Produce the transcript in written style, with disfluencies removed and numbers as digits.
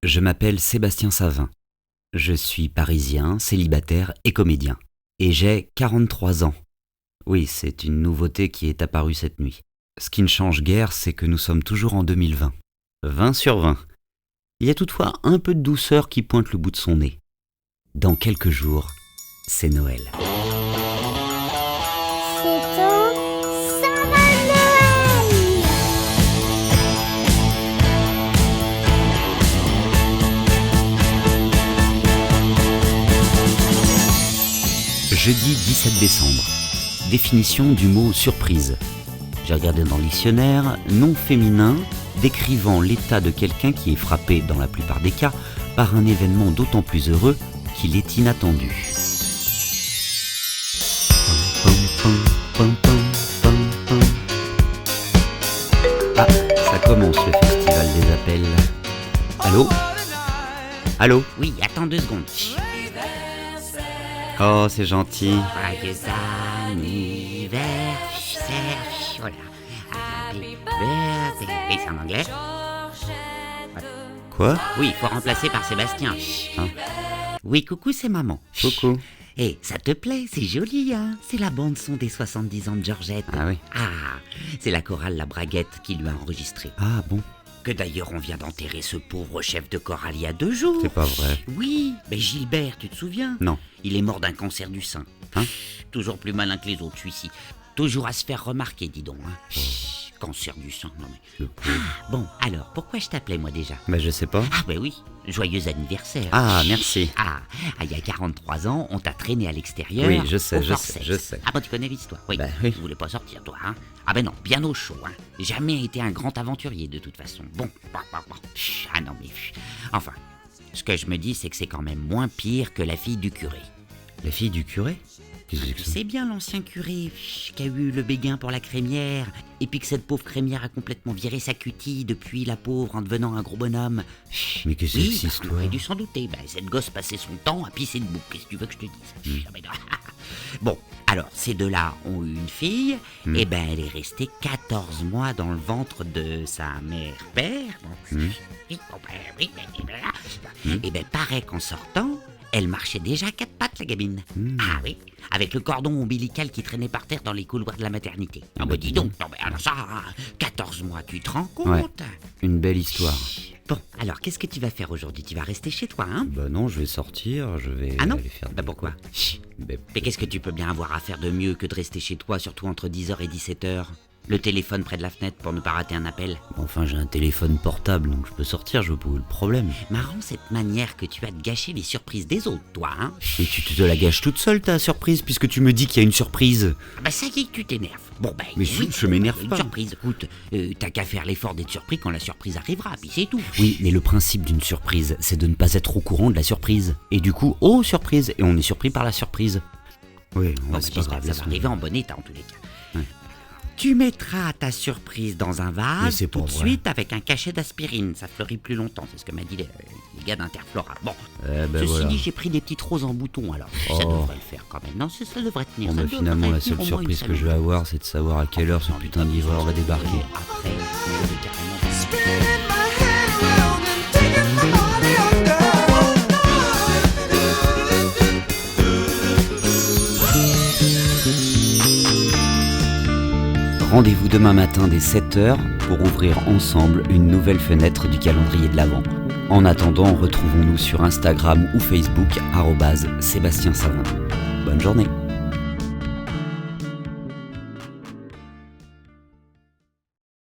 Je m'appelle Sébastien Savin. Je suis parisien, célibataire et comédien. Et j'ai 43 ans. Oui, c'est une nouveauté qui est apparue cette nuit. Ce qui ne change guère, c'est que nous sommes toujours en 2020. 20 sur 20. Il y a toutefois un peu de douceur qui pointe le bout de son nez. Dans quelques jours, c'est Noël. C'est ton Savin Noël. Jeudi 17 décembre. Définition du mot surprise. J'ai regardé dans le dictionnaire, nom féminin décrivant l'état de quelqu'un qui est frappé, dans la plupart des cas, par un événement d'autant plus heureux qu'il est inattendu. Ah, ça commence le festival des appels. Allô ? Allô ? Oui, attends 2 secondes. Oh, c'est gentil. Joyeux anniversaire. Voilà. Happy birthday. Et c'est en anglais ? Quoi ? Oui, faut remplacer par Sébastien. Hein ? Oui, coucou, c'est maman. Coucou. Eh, ça te plaît, c'est joli, hein ? C'est la bande-son des 70 ans de Georgette. Ah oui. Ah, c'est la chorale La Braguette qui lui a enregistré. Ah bon ? Que d'ailleurs, on vient d'enterrer ce pauvre chef de chorale il y a 2 jours. C'est pas vrai. Oui, mais Gilbert, tu te souviens ? Non. Il est mort d'un cancer du sein. Hein ? Toujours plus malin que les autres, celui-ci. Toujours à se faire remarquer, dis donc. Hein. Oh. Cancer du sein, non mais... Le pauvre. Bon, alors, pourquoi je t'appelais, moi, déjà ? Bah je sais pas. Ah, ben oui, joyeux anniversaire. Ah, merci. Il y a 43 ans, on t'a traîné à l'extérieur. Oui, je sais, au je forceps. sais, je sais. Ah, bon, tu connais l'histoire, oui. Bah oui. Tu voulais pas sortir, toi, hein ? Ah ben non, bien au chaud, hein. Jamais été un grand aventurier, de toute façon. Bon. Ah non, mais... Enfin, ce que je me dis, c'est que c'est quand même moins pire que la fille du curé. La fille du curé ? Qu'est-ce que c'est ? C'est bien l'ancien curé qui a eu le béguin pour la crémière, et puis que cette pauvre crémière a complètement viré sa cutie depuis la pauvre en devenant un gros bonhomme. Mais qu'est-ce que c'est que cette On histoire ? aurait dû s'en douter. Cette gosse passait son temps à pisser debout. Qu'est-ce que tu veux que je te dise ? Ah, ben non. Bon, alors, ces deux-là ont eu une fille, et elle est restée 14 mois dans le ventre de sa mère-père. Et paraît qu'en sortant, elle marchait déjà à 4 pattes, la gamine. Ah oui, avec le cordon ombilical qui traînait par terre dans les couloirs de la maternité. Ah bah dis donc, non mais alors ça, 14 mois, tu te rends compte ? Ouais. Une belle histoire. Bon, alors qu'est-ce que tu vas faire aujourd'hui ? Tu vas rester chez toi, hein ? Bah non, je vais sortir, je vais Ah non ? aller faire... Bah pourquoi ? Bah, Mais qu'est-ce que tu peux bien avoir à faire de mieux que de rester chez toi, surtout entre 10h et 17h ? Le téléphone près de la fenêtre pour ne pas rater un appel. enfin, j'ai un téléphone portable, donc je peux sortir, je vois pas où est le problème. Marrant cette manière que tu as de gâcher les surprises des autres, toi, hein ? Et tu te la gâches toute seule, ta surprise, puisque tu me dis qu'il y a une surprise. Ah bah ça y est, tu t'énerves. Bon Mais si, je m'énerve une pas. surprise, écoute, t'as qu'à faire l'effort d'être surpris quand la surprise arrivera, puis c'est tout. Oui, mais le principe d'une surprise, c'est de ne pas être au courant de la surprise. Et du coup, oh, surprise, et on est surpris par la surprise. Oui, Bon, c'est pas j'espère grave, que ça va laisse-moi. arriver en bon état, en tous les cas. Ouais. Tu mettras ta surprise dans un Mais vase c'est tout pas de vrai. suite avec un cachet d'aspirine. Ça fleurit plus longtemps, c'est ce que m'a dit les gars d'Interflora. Bon, Ben ceci voilà. dit, j'ai pris des petites roses en bouton, alors ça Oh. devrait le faire quand même. Non, ça devrait tenir. Bon, ça bah devrait finalement, la tenir seule au moins surprise une que je semaine. vais avoir, c'est de savoir à quelle heure ce putain de livreur va débarquer. Après, je vais carrément... Spinning my head around and taking my money under. Rendez-vous demain matin dès 7h pour ouvrir ensemble une nouvelle fenêtre du calendrier de l'Avent. En attendant, retrouvons-nous sur Instagram ou Facebook @Sébastien Savin. Bonne journée.